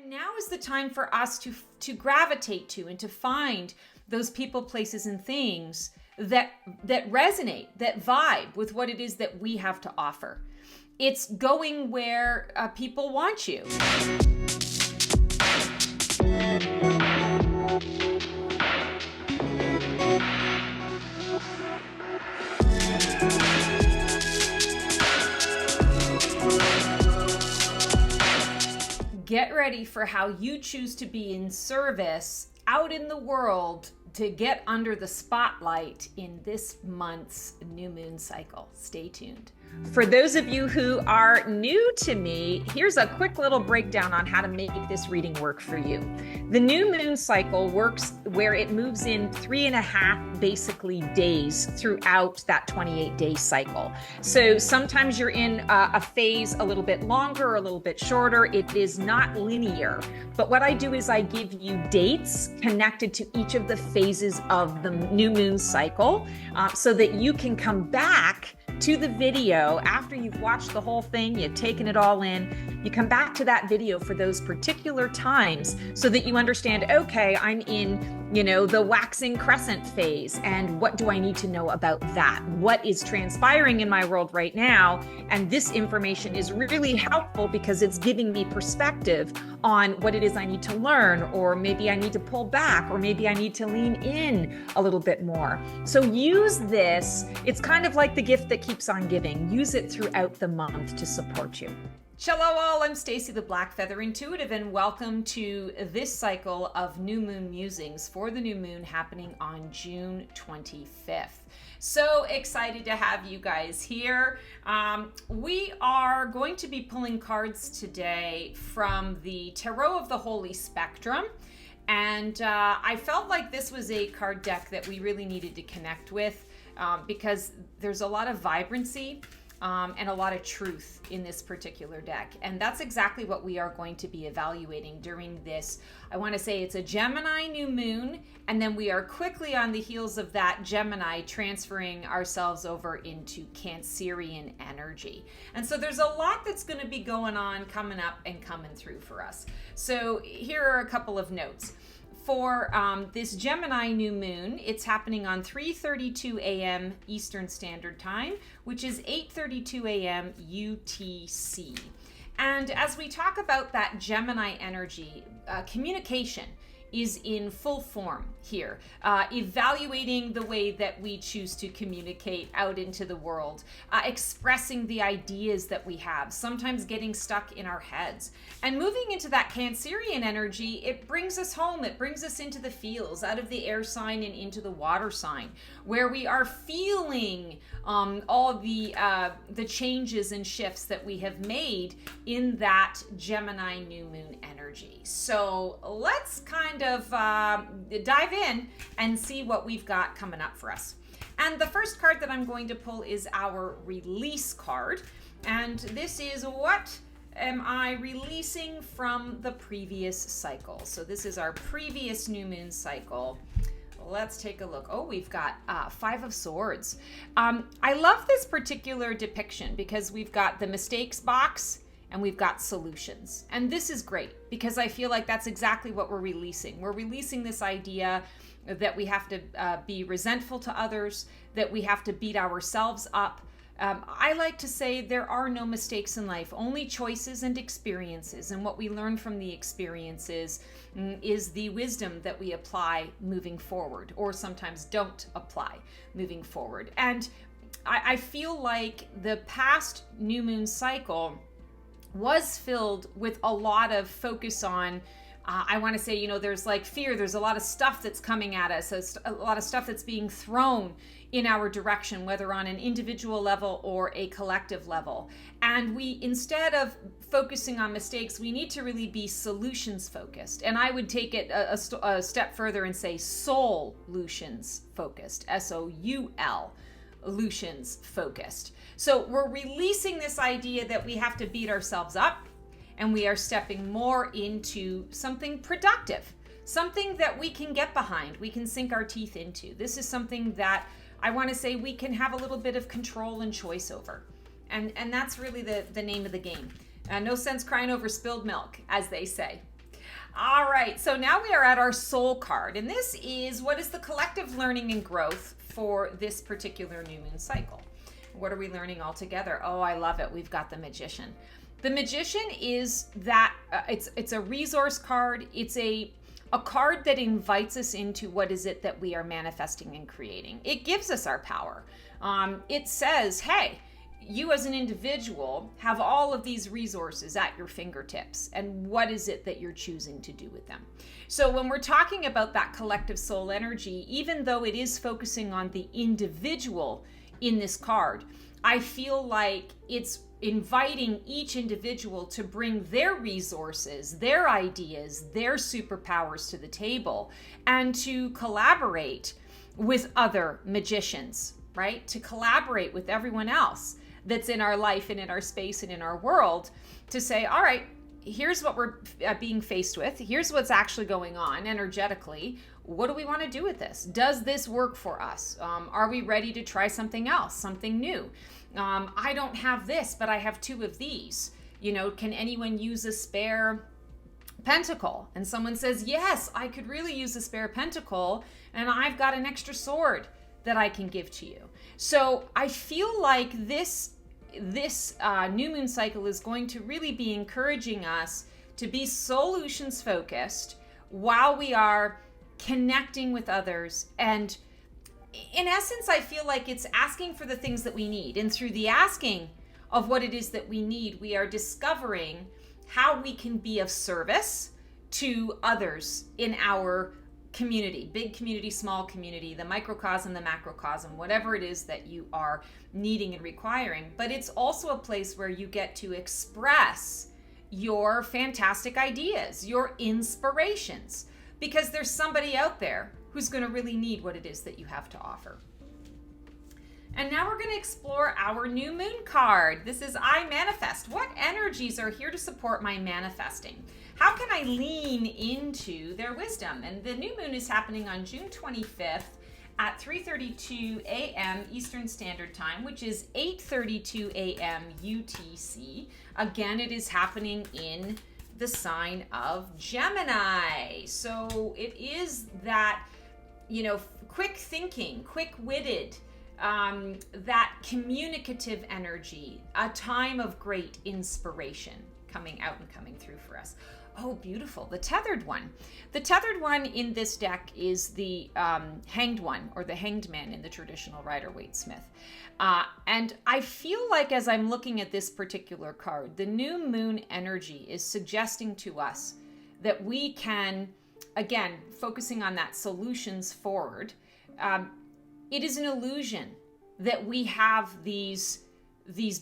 And now is the time for us to gravitate to and to find those people, places, and things that resonate, that vibe with what it is that we have to offer. It's going where people want you. Get ready for how you choose to be in service out in the world to get under the spotlight in this month's new moon cycle. Stay tuned. For those of you who are new to me, here's a quick little breakdown on how to make this reading work for you. The new moon cycle works where it moves in 3.5 basically days throughout that 28-day cycle. So sometimes you're in a phase a little bit longer or a little bit shorter. It is not linear. But what I do is I give you dates connected to each of the phases of the new moon cycle so that you can come back to the video after you've watched the whole thing, you've taken it all in, you come back to that video for those particular times so that you understand, okay, I'm in, the waxing crescent phase, and what do I need to know about that? What is transpiring in my world right now? And this information is really helpful because it's giving me perspective on what it is I need to learn, or maybe I need to pull back, or maybe I need to lean in a little bit more. So use this. It's kind of like the gift that keeps on giving. Use it throughout the month to support you. Hello all, I'm Stacy the Black Feather Intuitive, and welcome to this cycle of New Moon Musings for the new moon happening on June 25th. So excited to have you guys here. We are going to be pulling cards today from the Tarot of the Holy Spectrum. And I felt like this was a card deck that we really needed to connect with because there's a lot of vibrancy and a lot of truth in this particular deck. And that's exactly what we are going to be evaluating during this. I want to say it's a Gemini new moon, and then we are quickly on the heels of that Gemini transferring ourselves over into Cancerian energy. And so there's a lot that's going to be going on, coming up and coming through for us. So here are a couple of notes. For this Gemini new moon, it's happening on 3:32 a.m. Eastern Standard Time, which is 8:32 a.m. UTC. And as we talk about that Gemini energy, communication is in full form here, evaluating the way that we choose to communicate out into the world, expressing the ideas that we have, sometimes getting stuck in our heads. And moving into that Cancerian energy, it brings us home, it brings us into the feels, out of the air sign and into the water sign, where we are feeling all the changes and shifts that we have made in that Gemini new moon energy. So let's kind of dive in and see what we've got coming up for us. And the first card that I'm going to pull is our release card. And this is what am I releasing from the previous cycle. So this is our previous new moon cycle. Let's take a look. Oh, we've got 5 of Swords. I love this particular depiction because we've got the mistakes box and we've got solutions. And this is great because I feel like that's exactly what we're releasing. We're releasing this idea that we have to be resentful to others, that we have to beat ourselves up. I like to say there are no mistakes in life, only choices and experiences. And what we learn from the experiences is the wisdom that we apply moving forward, or sometimes don't apply moving forward. And I feel like the past new moon cycle was filled with a lot of focus on I want to say, there's like fear. There's a lot of stuff that's coming at us. There's a lot of stuff that's being thrown in our direction, whether on an individual level or a collective level. And we, instead of focusing on mistakes, we need to really be solutions focused. And I would take it a step further and say solutions focused, SOUL. Solutions focused. So we're releasing this idea that we have to beat ourselves up, and we are stepping more into something productive, something that we can get behind, we can sink our teeth into. This is something that I want to say we can have a little bit of control and choice over. And that's really the name of the game. No sense crying over spilled milk, as they say. All right, so now we are at our soul card, and this is what is the collective learning and growth for this particular new moon cycle. What are we learning all together? Oh, I love it. We've got the Magician. The Magician is that it's a resource card. It's a card that invites us into what is it that we are manifesting and creating. It gives us our power. It says, hey, you as an individual have all of these resources at your fingertips, and what is it that you're choosing to do with them? So when we're talking about that collective soul energy, even though it is focusing on the individual in this card, I feel like it's inviting each individual to bring their resources, their ideas, their superpowers to the table, and to collaborate with other magicians, right? To collaborate with everyone else that's in our life and in our space and in our world, to say, all right, here's what we're being faced with. Here's what's actually going on energetically. What do we want to do with this? Does this work for us? Are we ready to try something else, something new? I don't have this, but I have two of these. You know, can anyone use a spare pentacle? And someone says, yes, I could really use a spare pentacle, and I've got an extra sword that I can give to you. So I feel like this new moon cycle is going to really be encouraging us to be solutions focused while we are connecting with others. And in essence, I feel like it's asking for the things that we need. And through the asking of what it is that we need, we are discovering how we can be of service to others in our community, big community, small community, the microcosm, the macrocosm, whatever it is that you are needing and requiring. But it's also a place where you get to express your fantastic ideas, your inspirations, because there's somebody out there who's going to really need what it is that you have to offer. And now we're going to explore our new moon card. This is I Manifest. What energies are here to support my manifesting? How can I lean into their wisdom? And the new moon is happening on June 25th at 3:32 a.m. Eastern Standard Time, which is 8:32 a.m. UTC. Again, it is happening in the sign of Gemini. So it is that, you know, quick thinking, quick-witted, that communicative energy, a time of great inspiration coming out and coming through for us. Oh, beautiful. The tethered one. The tethered one in this deck is the hanged one, or the hanged man in the traditional Rider-Waite-Smith. And I feel like as I'm looking at this particular card, the new moon energy is suggesting to us that we can, again, focusing on that solutions forward, it is an illusion that we have these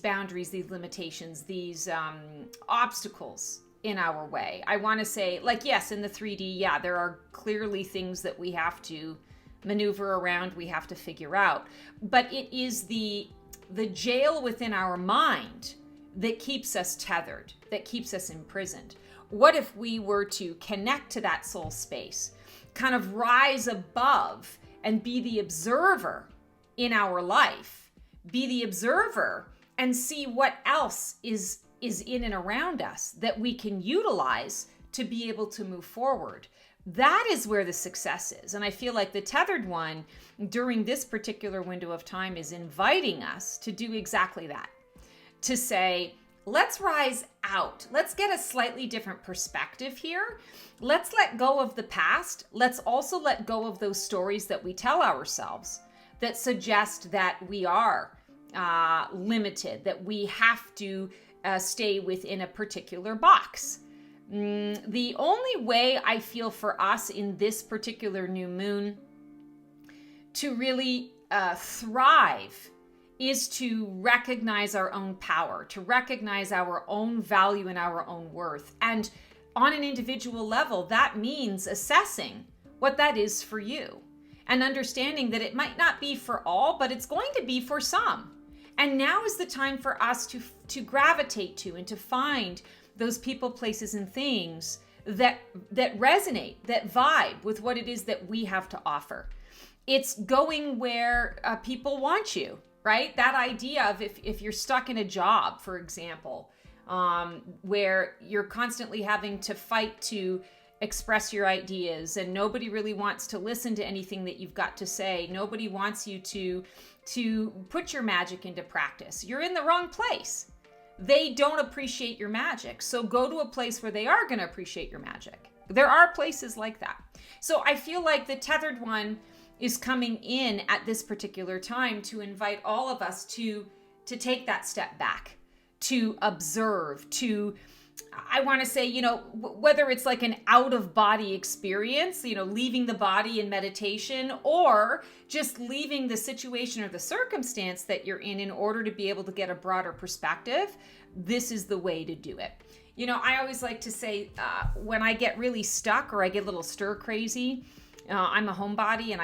boundaries, these limitations, these obstacles in our way. I want to say, like, yes, in the 3D, yeah, there are clearly things that we have to maneuver around, we have to figure out. But it is the jail within our mind that keeps us tethered, that keeps us imprisoned. What if we were to connect to that soul space, kind of rise above and be the observer in our life, be the observer and see what else is in and around us that we can utilize to be able to move forward? That is where the success is. And I feel like the tethered one during this particular window of time is inviting us to do exactly that. To say, let's rise out. Let's get a slightly different perspective here. Let's let go of the past. Let's also let go of those stories that we tell ourselves that suggest that we are limited, that we have to stay within a particular box. The only way I feel for us in this particular new moon to really thrive is to recognize our own power, to recognize our own value and our own worth. And on an individual level, that means assessing what that is for you and understanding that it might not be for all, but it's going to be for some. And now is the time for us to gravitate to and to find those people, places, and things that resonate, that vibe with what it is that we have to offer. It's going where people want you, right? That idea of if you're stuck in a job, for example, where you're constantly having to fight to express your ideas, and nobody really wants to listen to anything that you've got to say. Nobody wants you to put your magic into practice. You're in the wrong place. They don't appreciate your magic. So go to a place where they are going to appreciate your magic. There are places like that. So I feel like the tethered one is coming in at this particular time to invite all of us to take that step back, to observe, to, I want to say, whether it's like an out of body experience, leaving the body in meditation, or just leaving the situation or the circumstance that you're in order to be able to get a broader perspective, this is the way to do it. I always like to say, when I get really stuck or I get a little stir crazy, I'm a homebody and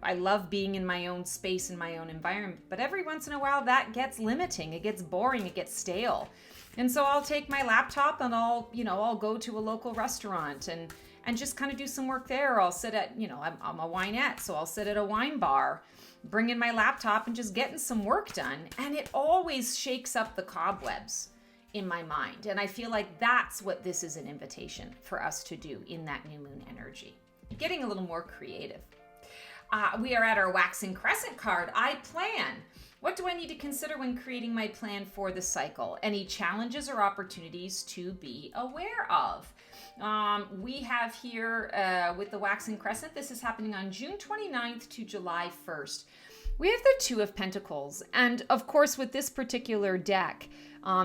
I love being in my own space, in my own environment. But every once in a while that gets limiting. It gets boring. It gets stale. And so I'll take my laptop and I'll go to a local restaurant and just kind of do some work there. I'll sit at, I'm a winette, so I'll sit at a wine bar, bring in my laptop and just getting some work done. And it always shakes up the cobwebs in my mind. And I feel like that's what this is an invitation for us to do in that new moon energy. Getting a little more creative. We are at our waxing crescent card. I plan. What do I need to consider when creating my plan for the cycle? Any challenges or opportunities to be aware of? We have here with the waxing crescent, this is happening on June 29th to July 1st. We have the Two of Pentacles. And of course, with this particular deck,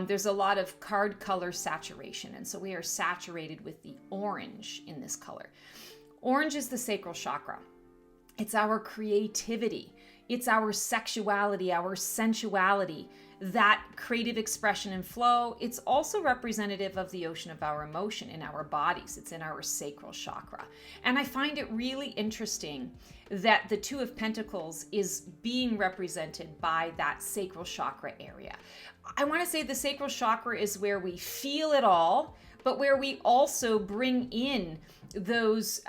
there's a lot of card color saturation. And so we are saturated with the orange in this color. Orange is the sacral chakra. It's our creativity. It's our sexuality, our sensuality, that creative expression and flow. It's also representative of the ocean of our emotion in our bodies. It's in our sacral chakra. And I find it really interesting that the Two of Pentacles is being represented by that sacral chakra area. I want to say the sacral chakra is where we feel it all, but where we also bring in those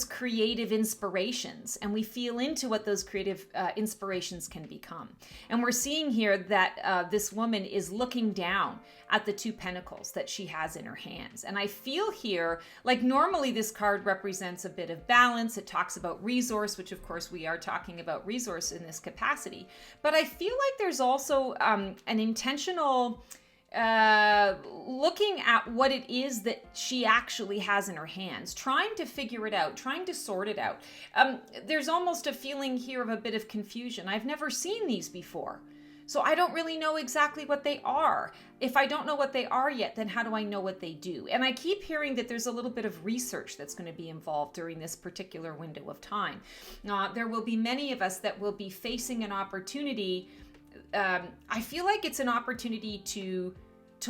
creative inspirations, and we feel into what those creative inspirations can become. And we're seeing here that this woman is looking down at the Two Pentacles that she has in her hands. And I feel here, like normally this card represents a bit of balance. It talks about resource, which of course we are talking about resource in this capacity. But I feel like there's also an intentional looking at what it is that she actually has in her hands, trying to figure it out, trying to sort it out. There's almost a feeling here of a bit of confusion. I've never seen these before, so I don't really know exactly what they are. If I don't know what they are yet, then how do I know what they do? And I keep hearing that there's a little bit of research that's going to be involved during this particular window of time. There will be many of us that will be facing an opportunity. I feel like it's an opportunity to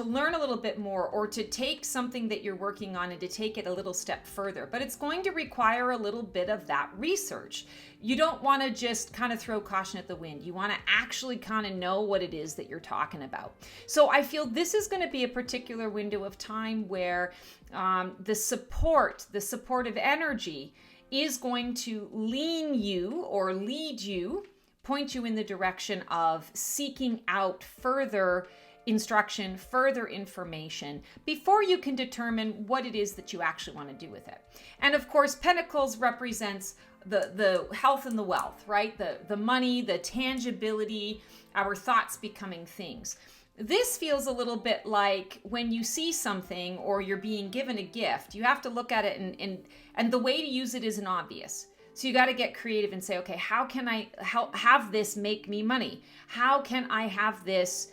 learn a little bit more, or to take something that you're working on and to take it a little step further. But it's going to require a little bit of that research. You don't want to just kind of throw caution at the wind. You want to actually kind of know what it is that you're talking about. So I feel this is going to be a particular window of time where the supportive energy is going to lean you or lead you, point you in the direction of seeking out further instruction, further information, before you can determine what it is that you actually want to do with it. And of course, Pentacles represents the health and the wealth, right? The money, the tangibility, our thoughts becoming things. This feels a little bit like when you see something or you're being given a gift, you have to look at it and the way to use it isn't obvious. So you got to get creative and say, okay, how can I have this make me money? How can I have this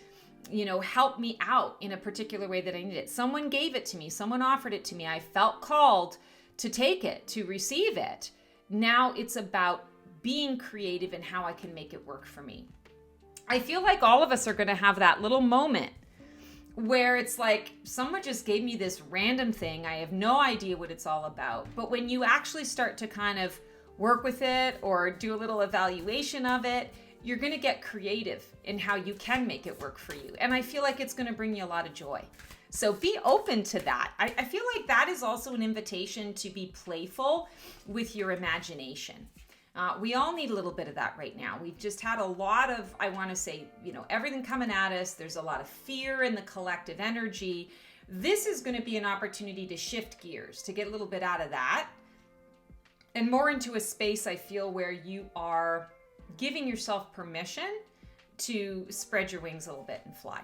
help me out in a particular way that I need it? Someone gave it to me. Someone offered it to me. I felt called to take it, to receive it. Now it's about being creative and how I can make it work for me. I feel like all of us are going to have that little moment where it's like, someone just gave me this random thing. I have no idea what it's all about. But when you actually start to kind of work with it or do a little evaluation of it, you're going to get creative in how you can make it work for you. And I feel like it's going to bring you a lot of joy. So be open to that. I feel like that is also an invitation to be playful with your imagination. We all need a little bit of that right now. We've just had a lot of, I want to say, everything coming at us. There's a lot of fear in the collective energy. This is going to be an opportunity to shift gears, to get a little bit out of that and more into a space, I feel, where you are giving yourself permission to spread your wings a little bit and fly.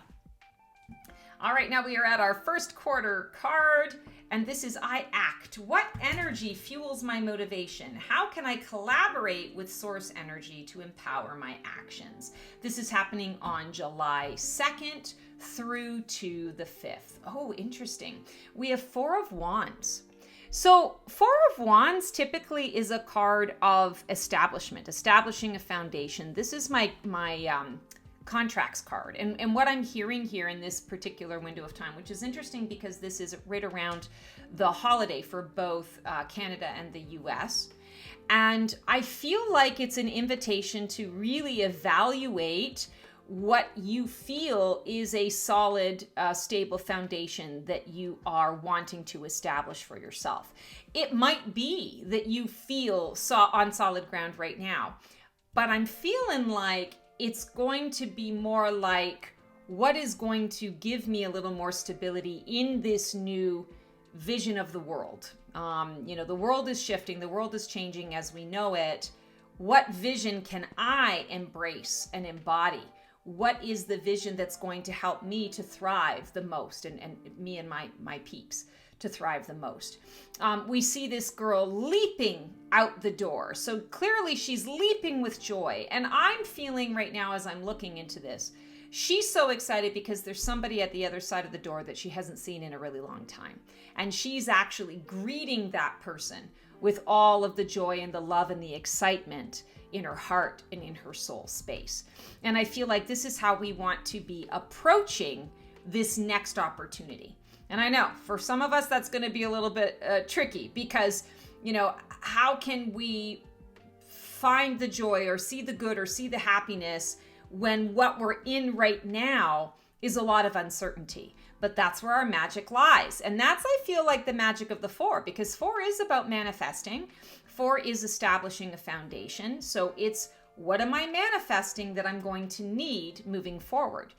All right, now we are at our first quarter card, and this is I act. What energy fuels my motivation? How can I collaborate with source energy to empower my actions? This is happening on July 2nd through to the 5th. Oh, interesting. We have Four of Wands. So Four of Wands typically is a card of establishment, establishing a foundation. This is my contracts card. And what I'm hearing here in this particular window of time, which is interesting because this is right around the holiday for both Canada and the US. And I feel like it's an invitation to really evaluate what you feel is a solid, stable foundation that you are wanting to establish for yourself. It might be that you feel on solid ground right now, but I'm feeling like it's going to be more like what is going to give me a little more stability in this new vision of the world. The world is shifting, the world is changing as we know it. What vision can I embrace and embody? What is the vision that's going to help me to thrive the most, and me and my peeps to thrive the most? We see this girl leaping out the door. So clearly she's leaping with joy. And I'm feeling right now as I'm looking into this, she's so excited because there's somebody at the other side of the door that she hasn't seen in a really long time. And she's actually greeting that person with all of the joy and the love and the excitement in her heart and in her soul space. And I feel like this is how we want to be approaching this next opportunity. And I know for some of us, that's going to be a little bit tricky because, how can we find the joy or see the good or see the happiness when what we're in right now is a lot of uncertainty? But that's where our magic lies. And that's, I feel like, the magic of the Four, because Four is about manifesting. Four is establishing a foundation. So it's, what am I manifesting that I'm going to need moving forward?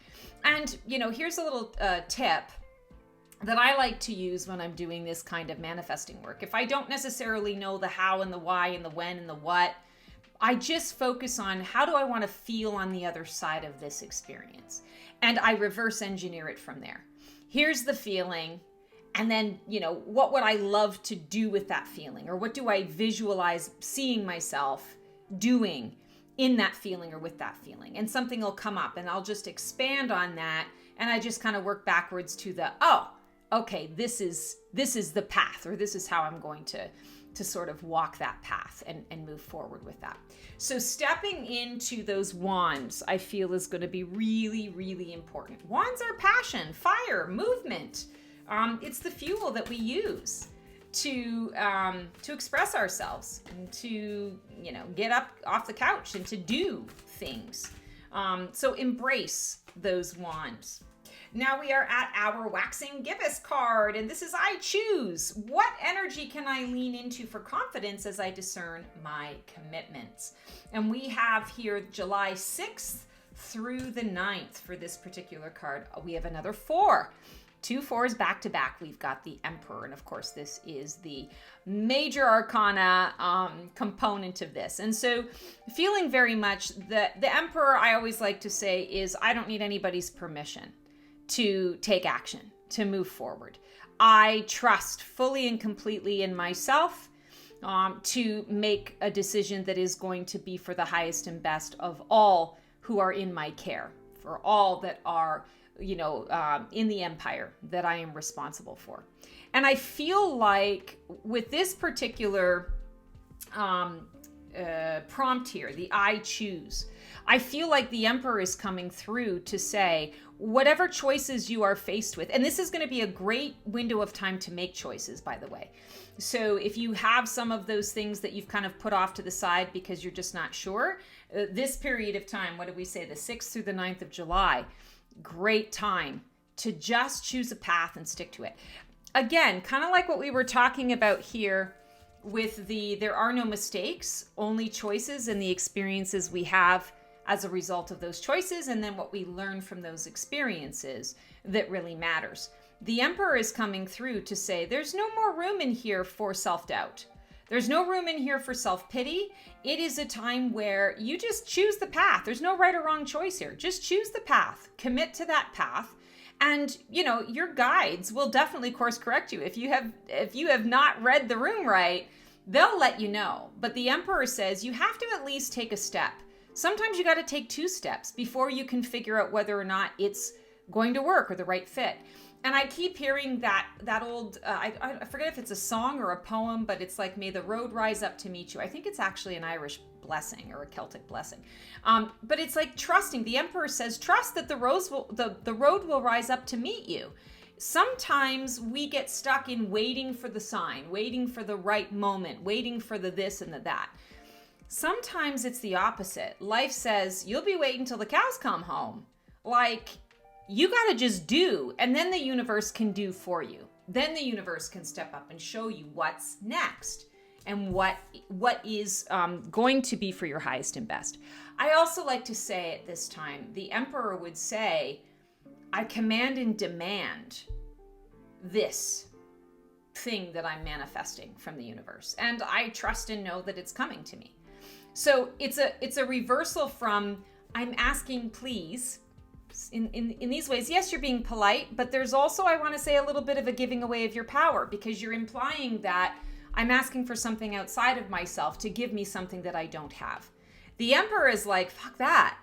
And, here's a little tip that I like to use when I'm doing this kind of manifesting work. If I don't necessarily know the how and the why and the when and the what, I just focus on how do I want to feel on the other side of this experience? And I reverse engineer it from there. Here's the feeling. And then, what would I love to do with that feeling? Or what do I visualize seeing myself doing in that feeling or with that feeling? And something will come up and I'll just expand on that. And I just kind of work backwards to the, okay, this is the path, or this is how I'm going to sort of walk that path and move forward with that. So stepping into those wands, I feel, is going to be really, really important. Wands are passion, fire, movement. It's the fuel that we use to express ourselves and to, get up off the couch and to do things. So embrace those wands. Now we are at our waxing gibbous card, and this is I choose. What energy can I lean into for confidence as I discern my commitments? And we have here July 6th through the 9th for this particular card. We have another 4. 2 4s back to back. We've got the Emperor, and of course this is the major arcana component of this. And so feeling very much that the Emperor, I always like to say, is I don't need anybody's permission to take action, to move forward. I trust fully and completely in myself to make a decision that is going to be for the highest and best of all who are in my care, for all that are, in the empire that I am responsible for. And I feel like with this particular prompt here, the I choose, I feel like the Emperor is coming through to say, whatever choices you are faced with, and this is going to be a great window of time to make choices, by the way. So if you have some of those things that you've kind of put off to the side because you're just not sure, this period of time, what did we say, the 6th through the 9th of July, great time to just choose a path and stick to it. Again, kind of like what we were talking about here with there are no mistakes, only choices and the experiences we have as a result of those choices, and then what we learn from those experiences that really matters. The Emperor is coming through to say there's no more room in here for self-doubt. There's no room in here for self-pity. It is a time where you just choose the path. There's no right or wrong choice here. Just choose the path. Commit to that path. And, your guides will definitely course correct you. If you have not read the room right, they'll let you know. But the Emperor says you have to at least take a step. Sometimes you got to take 2 steps before you can figure out whether or not it's going to work or the right fit. And I keep hearing that old, I forget if it's a song or a poem, but it's like, may the road rise up to meet you. I think it's actually an Irish blessing or a Celtic blessing. But it's like trusting. The Emperor says, trust that the road will rise up to meet you. Sometimes we get stuck in waiting for the sign, waiting for the right moment, waiting for the this and the that. Sometimes it's the opposite. Life says, you'll be waiting till the cows come home. Like, you got to just do, and then the universe can do for you. Then the universe can step up and show you what's next and what is going to be for your highest and best. I also like to say at this time, the Emperor would say, I command and demand this thing that I'm manifesting from the universe. And I trust and know that it's coming to me. So it's a reversal from I'm asking please. In these ways, yes, you're being polite, but there's also, I want to say, a little bit of a giving away of your power, because you're implying that I'm asking for something outside of myself to give me something that I don't have. The Emperor is like, fuck that.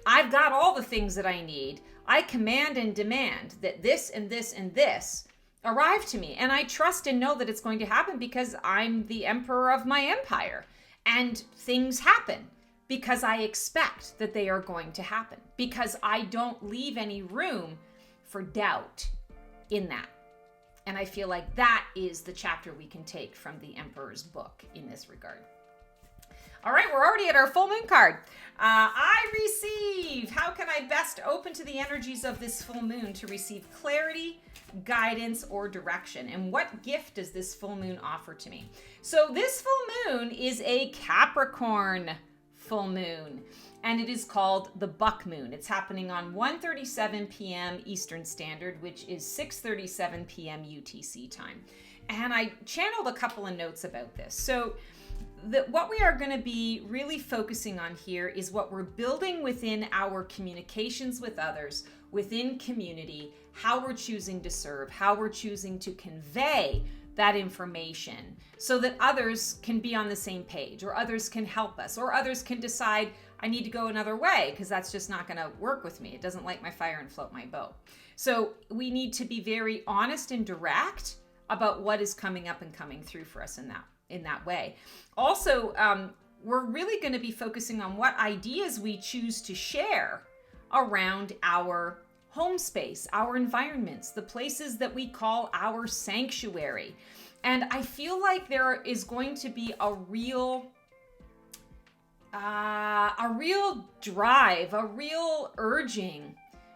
I've got all the things that I need. I command and demand that this and this and this arrive to me. And I trust and know that it's going to happen because I'm the emperor of my empire. And things happen because I expect that they are going to happen, because I don't leave any room for doubt in that. And I feel like that is the chapter we can take from the Emperor's book in this regard. All right, we're already at our full moon card. I receive. How can I best open to the energies of this full moon to receive clarity, guidance, or direction? And what gift does this full moon offer to me? So this full moon is a Capricorn full moon, and it is called the Buck Moon. It's happening on 1:37 p.m. Eastern Standard, which is 6:37 p.m. UTC time. And I channeled a couple of notes about this. So what we are going to be really focusing on here is what we're building within our communications with others, within community, how we're choosing to serve, how we're choosing to convey that information so that others can be on the same page, or others can help us, or others can decide I need to go another way because that's just not going to work with me. It doesn't light my fire and float my boat. So we need to be very honest and direct about what is coming up and coming through for us in that way. Also, we're really going to be focusing on what ideas we choose to share around our home space, our environments, the places that we call our sanctuary. And I feel like there is going to be a real drive, a real urging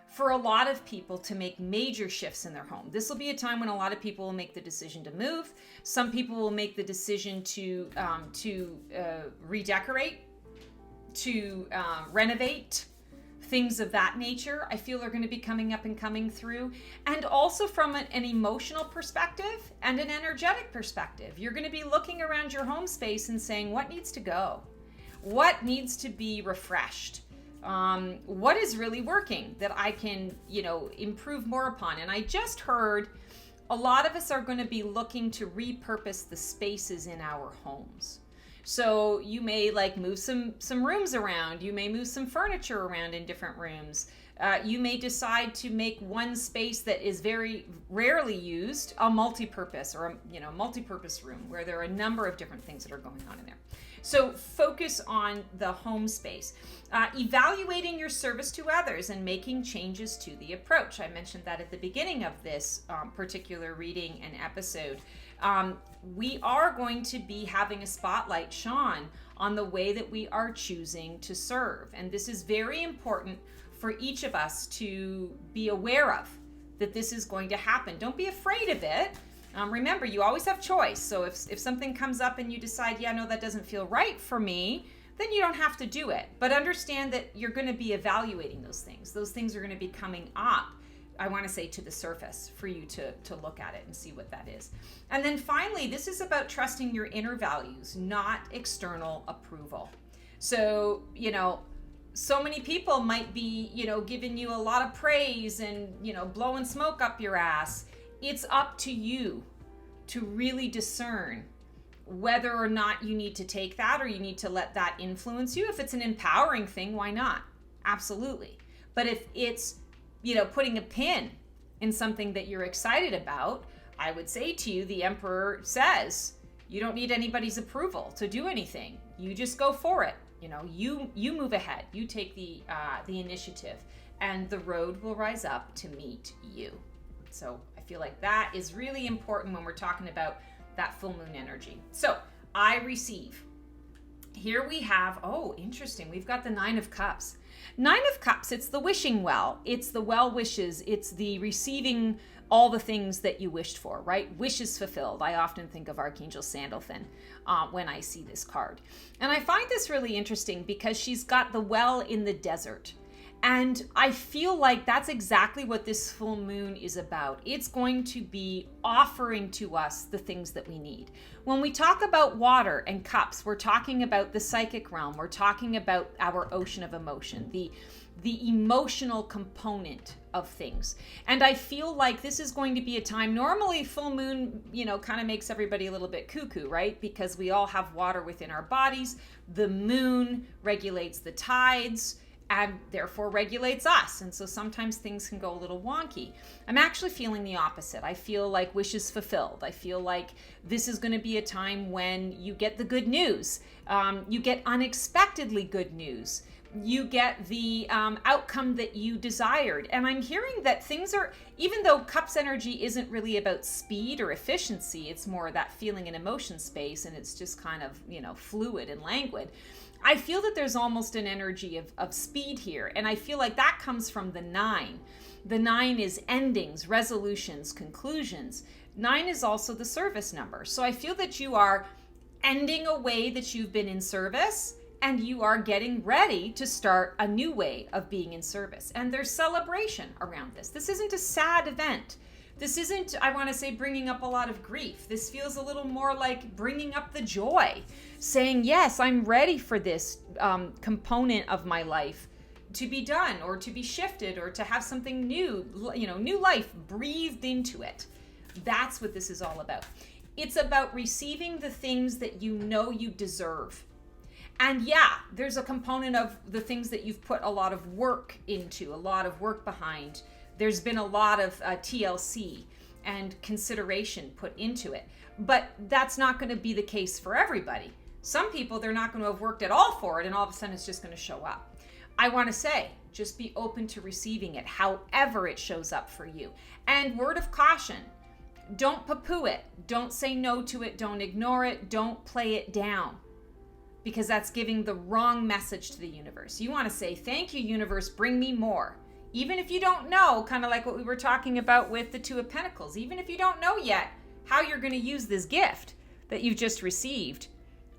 for a lot of people to make major shifts in their home. This will be a time when a lot of people will make the decision to move. Some people will make the decision to redecorate, to renovate, things of that nature. I feel are going to be coming up and coming through. And also from an emotional perspective and an energetic perspective. You're going to be looking around your home space and saying, what needs to go? What needs to be refreshed? What is really working that I can, improve more upon? And I just heard a lot of us are going to be looking to repurpose the spaces in our homes. So you may move some rooms around. You may move some furniture around in different rooms. You may decide to make one space that is very rarely used a multi-purpose, or a multi-purpose room where there are a number of different things that are going on in there. So focus on the home space. Evaluating your service to others and making changes to the approach. I mentioned that at the beginning of this particular reading and episode. We are going to be having a spotlight shone on the way that we are choosing to serve. And this is very important for each of us to be aware of, that this is going to happen. Don't be afraid of it. Remember, you always have choice. So if something comes up and you decide, yeah, no, that doesn't feel right for me, then you don't have to do it. But understand that you're going to be evaluating those things. Those things are going to be coming up, I want to say, to the surface for you to look at it and see what that is. And then finally, this is about trusting your inner values, not external approval. So, so many people might be, giving you a lot of praise and, blowing smoke up your ass. It's up to you to really discern whether or not you need to take that or you need to let that influence you. If it's an empowering thing, why not? Absolutely. But if it's, putting a pin in something that you're excited about, I would say to you, the Emperor says, you don't need anybody's approval to do anything. You just go for it. You move ahead. You take the initiative, and the road will rise up to meet you. So I feel like that is really important when we're talking about that full moon energy. So I receive. Here we have, interesting. We've got the 9 of Cups. 9 of Cups, it's the wishing well. It's the well wishes. It's the receiving all the things that you wished for, right? Wishes fulfilled. I often think of Archangel Sandalphon when I see this card. And I find this really interesting because she's got the well in the desert. And I feel like that's exactly what this full moon is about. It's going to be offering to us the things that we need. When we talk about water and cups, we're talking about the psychic realm. We're talking about our ocean of emotion, the emotional component of things. And I feel like this is going to be a time, normally full moon, kind of makes everybody a little bit cuckoo, right? Because we all have water within our bodies. The moon regulates the tides, and therefore regulates us. And so sometimes things can go a little wonky. I'm actually feeling the opposite. I feel like wishes fulfilled. I feel like this is going to be a time when you get the good news. You get unexpectedly good news. You get the outcome that you desired. And I'm hearing that things are, even though Cups energy isn't really about speed or efficiency, it's more that feeling and emotion space, and it's just kind of, fluid and languid. I feel that there's almost an energy of speed here. And I feel like that comes from the 9. The 9 is endings, resolutions, conclusions. 9 is also the service number. So I feel that you are ending a way that you've been in service, and you are getting ready to start a new way of being in service. And there's celebration around this. This isn't a sad event. This isn't, I want to say, bringing up a lot of grief. This feels a little more like bringing up the joy, saying, yes, I'm ready for this component of my life to be done or to be shifted or to have something new, new life breathed into it. That's what this is all about. It's about receiving the things that you deserve. And yeah, there's a component of the things that you've put a lot of work into, a lot of work behind. There's been a lot of TLC and consideration put into it. But that's not going to be the case for everybody. Some people, they're not going to have worked at all for it, and all of a sudden it's just going to show up. I want to say, just be open to receiving it, however it shows up for you. And word of caution, don't poo-poo it. Don't say no to it. Don't ignore it. Don't play it down, because that's giving the wrong message to the universe. You want to say, thank you, universe, bring me more. Even if you don't know, kind of like what we were talking about with the 2 of Pentacles, even if you don't know yet how you're going to use this gift that you've just received,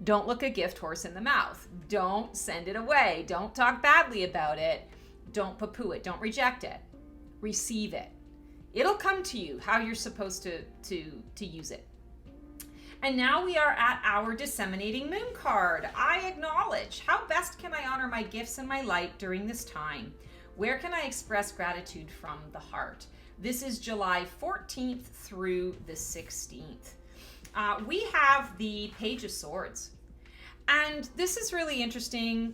don't look a gift horse in the mouth. Don't send it away. Don't talk badly about it. Don't poo-poo it. Don't reject it. Receive it. It'll come to you how you're supposed to use it. And now we are at our Disseminating Moon card. I acknowledge, how best can I honor my gifts and my light during this time? Where can I express gratitude from the heart? This is July 14th through the 16th. We have the Page of Swords. And this is really interesting.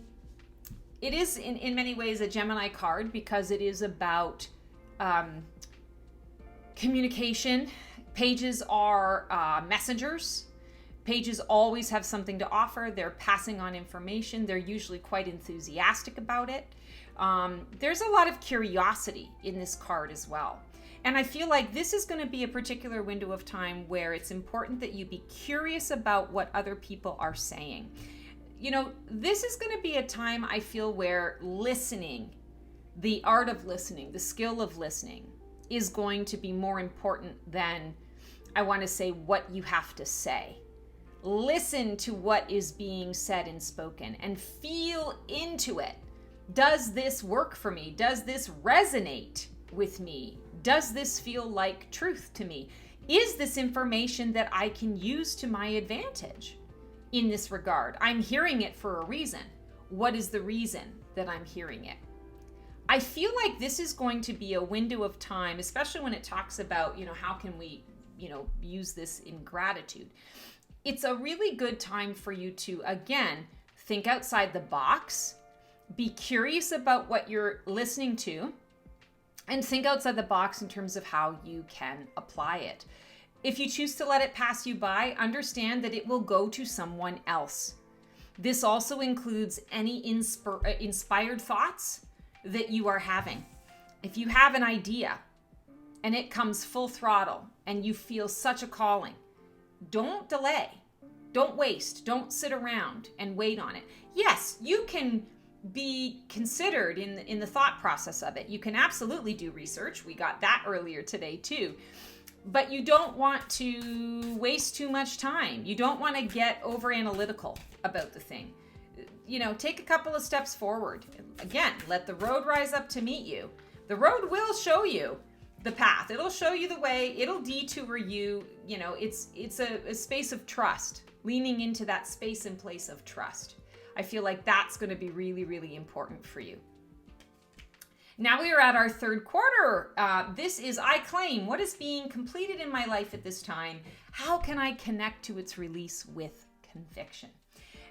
It is in many ways a Gemini card because it is about communication. Pages are messengers. Pages always have something to offer. They're passing on information. They're usually quite enthusiastic about it. There's a lot of curiosity in this card as well. And I feel like this is going to be a particular window of time where it's important that you be curious about what other people are saying. This is going to be a time, I feel, where listening, the art of listening, the skill of listening, is going to be more important than I want to say what you have to say. Listen to what is being said and spoken and feel into it. Does this work for me? Does this resonate with me? Does this feel like truth to me? Is this information that I can use to my advantage in this regard? I'm hearing it for a reason. What is the reason that I'm hearing it? I feel like this is going to be a window of time, especially when it talks about, how can we, use this in gratitude. It's a really good time for you to, again, think outside the box, be curious about what you're listening to, and think outside the box in terms of how you can apply it. If you choose to let it pass you by, understand that it will go to someone else. This also includes any inspired thoughts that you are having. If you have an idea and it comes full throttle and you feel such a calling, don't delay, don't waste, don't sit around and wait on it. Yes, you can be considered in the thought process of it. You can absolutely do research. We got that earlier today too. But you don't want to waste too much time. You don't want to get over analytical about the thing. Take a couple of steps forward. Again, let the road rise up to meet you. The road will show you the path. It'll show you the way. It'll detour you. It's a space of trust, leaning into that space and place of trust. I feel like that's going to be really, really important for you. Now we are at our third quarter. This is I claim what is being completed in my life at this time. How can I connect to its release with conviction?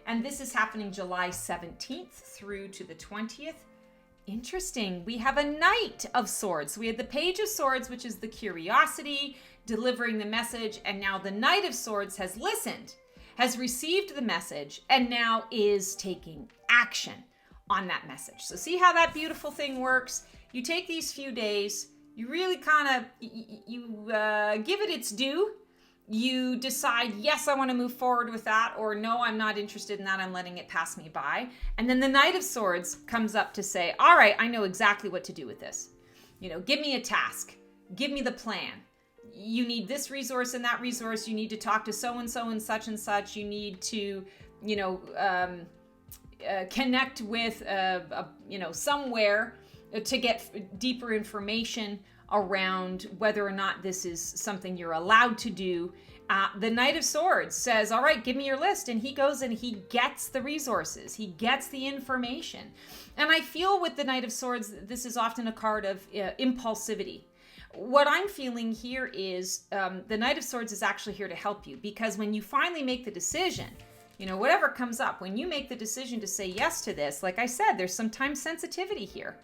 And this is happening July 17th through to the 20th. Interesting. We have a Knight of Swords. We had the Page of Swords, which is the curiosity, delivering the message. And now the Knight of Swords has listened, has received the message, and now is taking action on that message. So see how that beautiful thing works? You take these few days, you really kind of, you give it its due. You decide, yes, I want to move forward with that, or no, I'm not interested in that. I'm letting it pass me by. And then the Knight of Swords comes up to say, all right, I know exactly what to do with this. Give me a task. Give me the plan. You need this resource and that resource. You need to talk to so-and-so and such and such. You need to, connect with, somewhere to get deeper information around whether or not this is something you're allowed to do. The Knight of Swords says, all right, give me your list. And he goes and he gets the resources. He gets the information. And I feel with the Knight of Swords, this is often a card of impulsivity. What I'm feeling here is the Knight of Swords is actually here to help you, because when you finally make the decision, whatever comes up, when you make the decision to say yes to this, like I said, there's some time sensitivity here.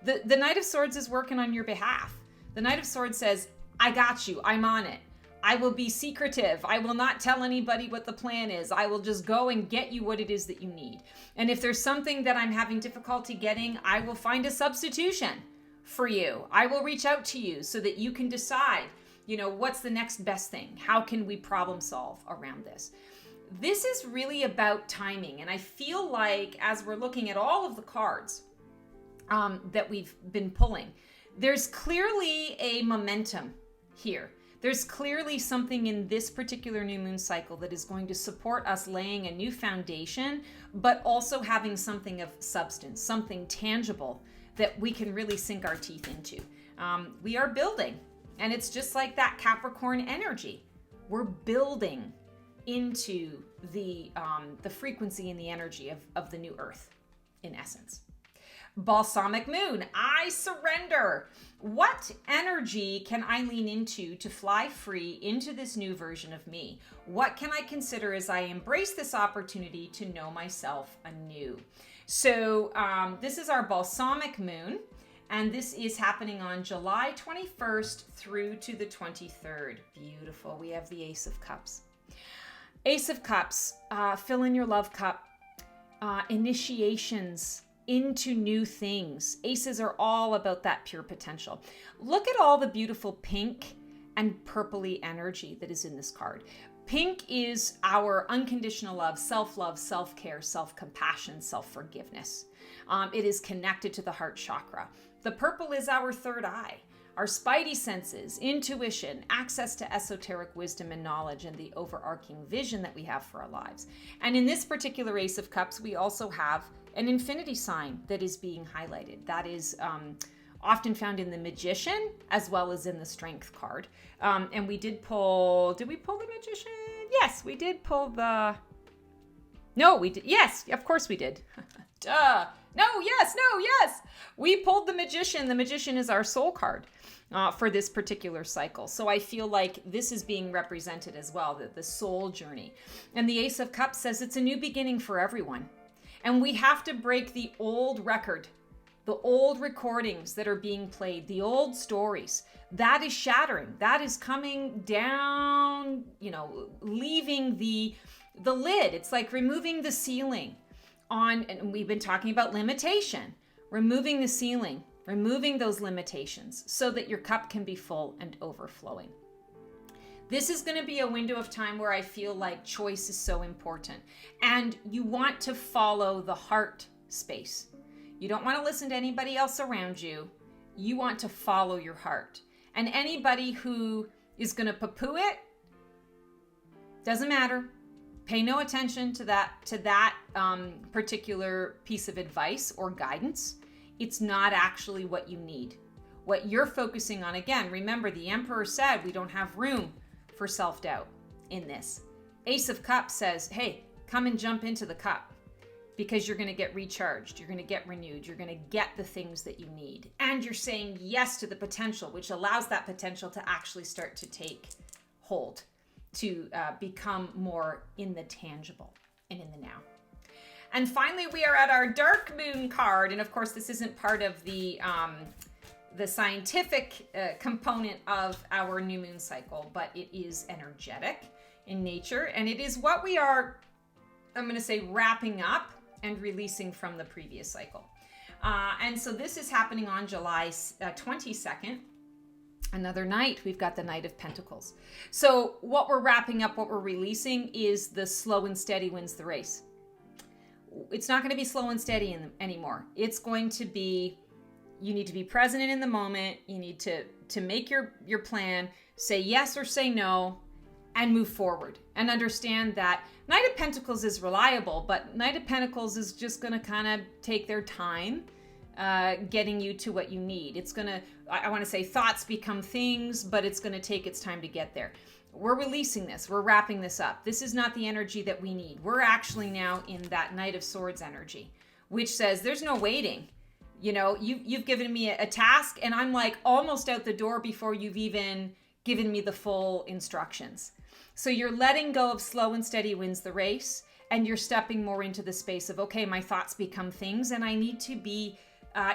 The Knight of Swords is working on your behalf. The Knight of Swords says, I got you. I'm on it. I will be secretive. I will not tell anybody what the plan is. I will just go and get you what it is that you need. And if there's something that I'm having difficulty getting, I will find a substitution for you. I will reach out to you so that you can decide, what's the next best thing? How can we problem solve around this? This is really about timing. And I feel like as we're looking at all of the cards that we've been pulling, there's clearly a momentum here. There's clearly something in this particular new moon cycle that is going to support us laying a new foundation, but also having something of substance, something tangible that we can really sink our teeth into. We are building, and it's just like that Capricorn energy. We're building into the frequency and the energy of the new earth, in essence. Balsamic moon, I surrender. What energy can I lean into to fly free into this new version of me? What can I consider as I embrace this opportunity to know myself anew? So this is our Balsamic moon, and this is happening on July 21st through to the 23rd. Beautiful. We have the Ace of Cups. Ace of Cups, fill in your love cup. Initiations into new things. Aces are all about that pure potential. Look at all the beautiful pink and purpley energy that is in this card. Pink is our unconditional love, self-love, self-care, self-compassion, self-forgiveness. It is connected to the heart chakra. The purple is our third eye, our spidey senses, intuition, access to esoteric wisdom and knowledge, and the overarching vision that we have for our lives. And in this particular Ace of Cups, we also have an infinity sign that is being highlighted. That is often found in the Magician as well as in the Strength card. And we did we pull the Magician? Yes, we did pull the... No, we did. Yes, of course we did. Duh. No, yes. We pulled the Magician. The Magician is our soul card for this particular cycle. So I feel like this is being represented as well, the soul journey. And the Ace of Cups says it's a new beginning for everyone. And we have to break the old record, the old recordings that are being played, the old stories. That is shattering. That is coming down, leaving the lid. It's like removing the ceiling on, and we've been talking about limitation, removing the ceiling, removing those limitations so that your cup can be full and overflowing. This is going to be a window of time where I feel like choice is so important, and you want to follow the heart space. You don't want to listen to anybody else around you. You want to follow your heart. And anybody who is going to poo-poo it, doesn't matter. Pay no attention to that particular piece of advice or guidance. It's not actually what you need. What you're focusing on, again, remember the Emperor said we don't have room for self-doubt in this. Ace of Cups says, hey, come and jump into the cup because you're going to get recharged. You're going to get renewed. You're going to get the things that you need. And you're saying yes to the potential, which allows that potential to actually start to take hold, to become more in the tangible and in the now. And finally, we are at our Dark Moon card. And of course, this isn't part of the scientific component of our new moon cycle, but it is energetic in nature. And it is what we are, I'm going to say, wrapping up and releasing from the previous cycle. And so this is happening on July 22nd. Another night, we've got the Knight of Pentacles. So what we're wrapping up, what we're releasing is the slow and steady wins the race. It's not going to be slow and steady anymore. It's going to be, you need to be present in the moment. You need to make your plan, say yes or say no, and move forward. And understand that Knight of Pentacles is reliable, but Knight of Pentacles is just going to kind of take their time getting you to what you need. It's going to, I want to say thoughts become things, but it's going to take its time to get there. We're releasing this. We're wrapping this up. This is not the energy that we need. We're actually now in that Knight of Swords energy, which says there's no waiting. You've given me a task and I'm like almost out the door before you've even given me the full instructions. So you're letting go of slow and steady wins the race, and you're stepping more into the space of, okay, my thoughts become things and I need to be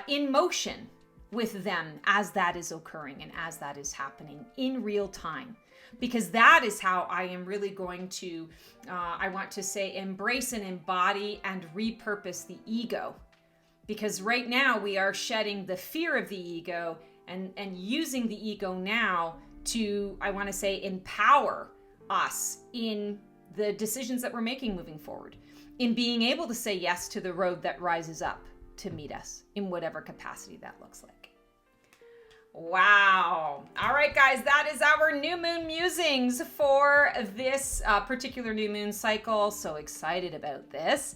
in motion with them as that is occurring and as that is happening in real time. Because that is how I am really going to, I want to say, embrace and embody and repurpose the ego. Because right now we are shedding the fear of the ego and using the ego now to, I want to say, empower us in the decisions that we're making moving forward, in being able to say yes to the road that rises up to meet us in whatever capacity that looks like. Wow. All right, guys, that is our new moon musings for this particular new moon cycle. So excited about this.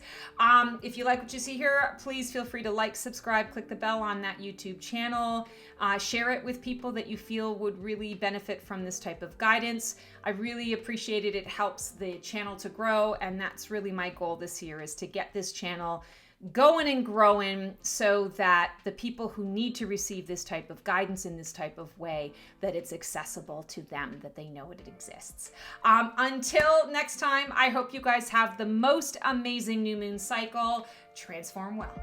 If you like what you see here, please feel free to like, subscribe, click the bell on that YouTube channel. Share it with people that you feel would really benefit from this type of guidance. I really appreciate it. It helps the channel to grow. And that's really my goal this year, is to get this channel going and growing so that the people who need to receive this type of guidance in this type of way, that it's accessible to them, that they know it exists. Until next time, I hope you guys have the most amazing new moon cycle. Transform well.